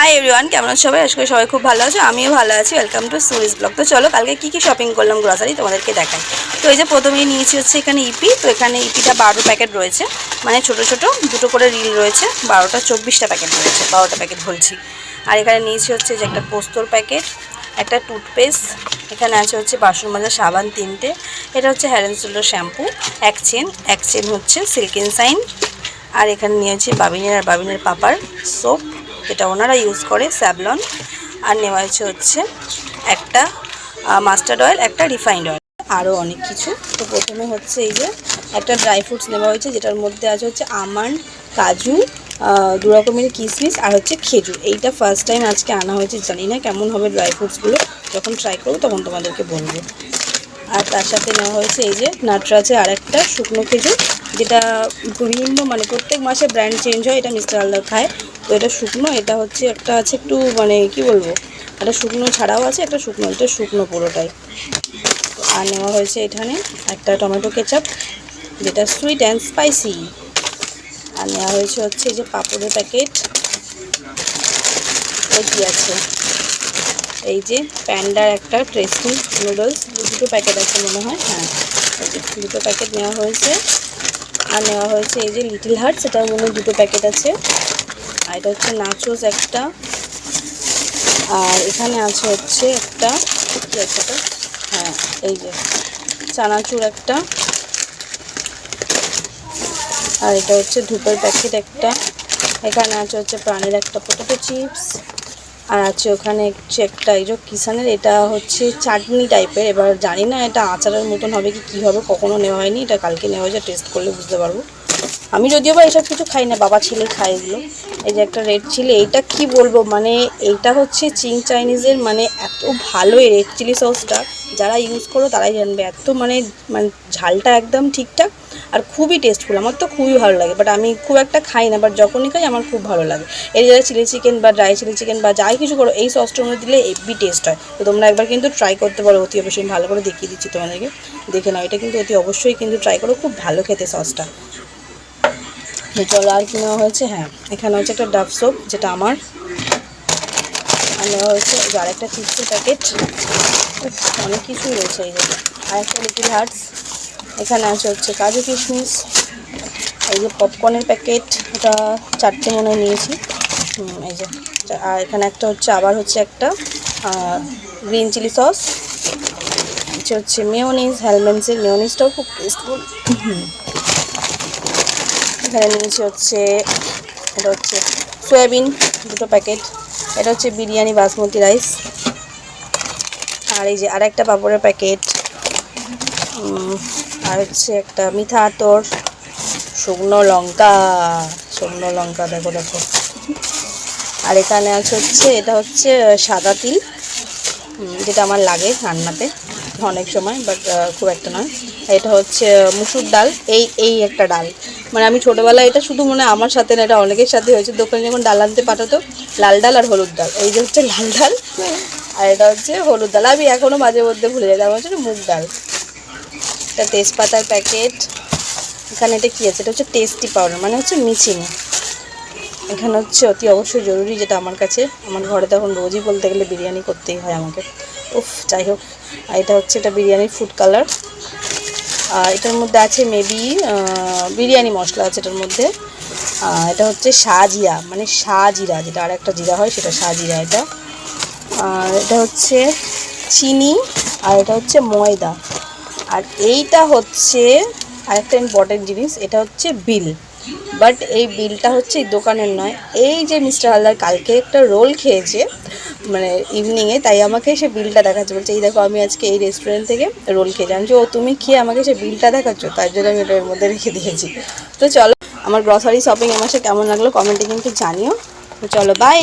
Hi everyone, কেমন আছো সবাই? আজকে সবাই খুব ভালো আছে, আমিও ভালো আছি। Welcome to Suri's blog. তো চলো কালকে কী শপিং করলাম গ্রসারি তোমাদেরকে দেখাই। তো এই যে প্রথমেই নিয়েছি হচ্ছে এখানে ইপি। তো এখানে ইপিটা 12 প্যাকেট রয়েছে, মানে ছোটো ছোটো দুটো করে রিল রয়েছে। 12টা 24টা প্যাকেট রয়েছে, 12টা প্যাকেট বলছি। আর এখানে নিয়েছি হচ্ছে যে একটা পোস্তর প্যাকেট, একটা টুথপেস্ট, এখানে আছে হচ্ছে বাসন মাজা সাবান 3টে, এটা হচ্ছে হেড অ্যান্ড শোল্ডার শ্যাম্পু, এক চেন হচ্ছে সিল্কিন সাইন। আর এখানে নিয়েছি বাবিনের আর বাবিনের পাপার সোপ, যেটা ওনারা ইউজ করে, স্যাভলন। আর নেওয়া হচ্ছে একটা মাস্টার্ড অয়েল, একটা রিফাইন্ড অয়েল, আরও অনেক কিছু। তো প্রথমে হচ্ছে এই যে একটা ড্রাই ফ্রুটস নেওয়া হয়েছে, যেটার মধ্যে আছে হচ্ছে আমন্ড, কাজু, 2 রকমের কিশমিশ আর হচ্ছে খেজুর। এইটা ফার্স্ট টাইম আজকে আনা হয়েছে, জানি না কেমন হবে ড্রাই ফ্রুটসগুলো, যখন ট্রাই করবো তখন তোমাদেরকে বলবো। আর তার সাথে নেওয়া হয়েছে এই যে নাটরাজের আর একটা শুকনো খেজুর, যেটা বিভিন্ন মানে প্রত্যেক মাসে ব্র্যান্ড চেঞ্জ হয়, এটা মিস্টার হালদার খায়। তো এটা শুকনো, এটা হচ্ছে একটা আছে একটু মানে কি বলবো, একটা শুকনো ছাড়াও আছে, একটা শুকনো, এটা শুকনো পুরোটাই। আর নেওয়া হয়েছে এখানে একটা টমেটো কেচাপ, যেটা সুইট অ্যান্ড স্পাইসি। আর নেওয়া হয়েছে হচ্ছে এই যে পাঁপড়ের প্যাকেট, কি আছে এই যে প্যান্ডার একটা টেস্টি নুডলস, 2 প্যাকেট আছে মনে হয়, হ্যাঁ 2 প্যাকেট নেওয়া হয়েছে। আর নেওয়া হয়েছে এই যে লিটল হার্টস, এটার মধ্যে 2 প্যাকেট আছে। আর এটা হচ্ছে নাচোস একটা। আর এখানে আছে হচ্ছে একটা কী আছে এটা, হ্যাঁ এই যে চানাচুর একটা। আর এটা হচ্ছে ধূপের প্যাকেট একটা। এখানে আছে হচ্ছে প্রাণীর একটা পটেটো চিপস। আর আছে ওখানে হচ্ছে একটা এই যে কিষানের, এটা হচ্ছে চাটনি টাইপের, এবার জানি না এটা আচারের মতন হবে কি কী হবে, কখনো নেওয়া হয়নি, এটা কালকে নেওয়া হয়েছে, টেস্ট করলে বুঝতে পারবো। আমি যদিও বা এসব কিছু খাই না, বাবা ছেলে খায় এগুলো। এই যে একটা রেড চিলি, এইটা কি বলবো, মানে এইটা হচ্ছে চিং চাইনিজের, মানে এত ভালো এই রেড চিলি সসটা, যারা ইউজ করো তারাই জানবে, এত মানে মানে ঝালটা একদম ঠিকঠাক আর খুবই টেস্টফুল। আমার তো খুবই ভালো লাগে, বাট আমি খুব একটা খাই না, বাট যখনই খাই আমার খুব ভালো লাগে। এর যারা চিলি চিকেন বা ড্রাই চিলি চিকেন বা যাই কিছু করো, এই সসটার মধ্যে দিলে হেভি টেস্ট হয়। তো তোমরা একবার কিন্তু ট্রাই করতে পারো, অতি অবশ্যই। ভালো করে দেখিয়ে দিচ্ছি তোমাদেরকে, দেখে নাও, এটা কিন্তু অতি অবশ্যই কিন্তু ট্রাই করো, খুব ভালো খেতে সসটা। চলো আর কি নেওয়া হয়েছে, হ্যাঁ এখানে হচ্ছে একটা ডাভ সোপ, যেটা আমার। আর নেওয়া হয়েছে আর একটা চিপসের প্যাকেট, অনেক কিছুই রয়েছে এই যে। আর একটা লিটল হার্টস, এখানে আছে হচ্ছে কাজু কিশমিশ, এই যে পপকর্নের প্যাকেট, এটা 4টে মনে নিয়েছি, এই যে। আর এখানে একটা হচ্ছে আবার হচ্ছে একটা গ্রিন চিলি সস, হচ্ছে মেয়োনিজ, হ্যালমেন্সের মেয়োনিজটাও খুব টেস্টফুল। এখানে নিয়েছি হচ্ছে এটা হচ্ছে সয়াবিন 2 প্যাকেট, এটা হচ্ছে বিরিয়ানি বাসমতি রাইস। আর এই যে আর একটা পাঁপড়ের প্যাকেট, আর হচ্ছে একটা মিঠা আতর, শুকনো লঙ্কা দেখো দেখো। আর এখানে আছে হচ্ছে এটা হচ্ছে সাদা তিল, যেটা আমার লাগে রান্নাতে অনেক সময়, বাট খুব একটা নয়। এটা হচ্ছে মুসুর ডাল, এই একটা ডাল, মানে আমি ছোটোবেলায় এটা শুধু মনে আমার সাথে না, এটা অনেকের সাথে হয়েছে, দোকানে যখন ডাল আনতে পাঠাতো, লাল ডাল আর হলুদ ডাল, এই যে হচ্ছে লাল ডাল আর এটা হচ্ছে হলুদ ডাল, আমি এখনও মাঝে মধ্যে ভুলে যাই, আমার হচ্ছে মুগ ডাল। এটা তেজপাতার প্যাকেট, এখানে এটা কী আছে, এটা হচ্ছে টেস্টি পাউডার, মানে হচ্ছে মিচিনি। এখানে হচ্ছে অতি অবশ্যই জরুরি, যেটা আমার কাছে, আমার ঘরে তো এখন রোজই বলতে গেলে বিরিয়ানি করতেই হয় আমাকে, উফ যাই হোক। আর এটা হচ্ছে এটা বিরিয়ানির ফুড কালার, আর এটার মধ্যে আছে মেবি বিরিয়ানি মশলা আছে এটার মধ্যে। এটা হচ্ছে শাহজিরা, মানে শাহজিরা, যেটা আর একটা জিরা হয় সেটা শাহজিরা এটা। আর এটা হচ্ছে চিনি, আর এটা হচ্ছে ময়দা। আর এইটা হচ্ছে আরেকটা ইম্পর্টেন্ট জিনিস, এটা হচ্ছে বিল, বাট এই বিলটা হচ্ছে এই দোকানের নয়, এই যে মিস্টার হালদার কালকে একটা রোল খেয়েছে মানে ইভিনিংয়ে, তাই আমাকে সে বিলটা দেখাচ্ছে, বলছে এই দেখো আমি আজকে এই রেস্টুরেন্ট থেকে রোল খেয়ে জানছি, ও তুমি খেয়ে আমাকে সে বিলটা দেখাচ্ছ, তার জন্য আমি এটার মধ্যে রেখে দিয়েছি। তো চলো আমার গ্রসারি শপিং এ মাসে কেমন লাগলো কমেন্টে কিন্তু জানিও। তো চলো বাই।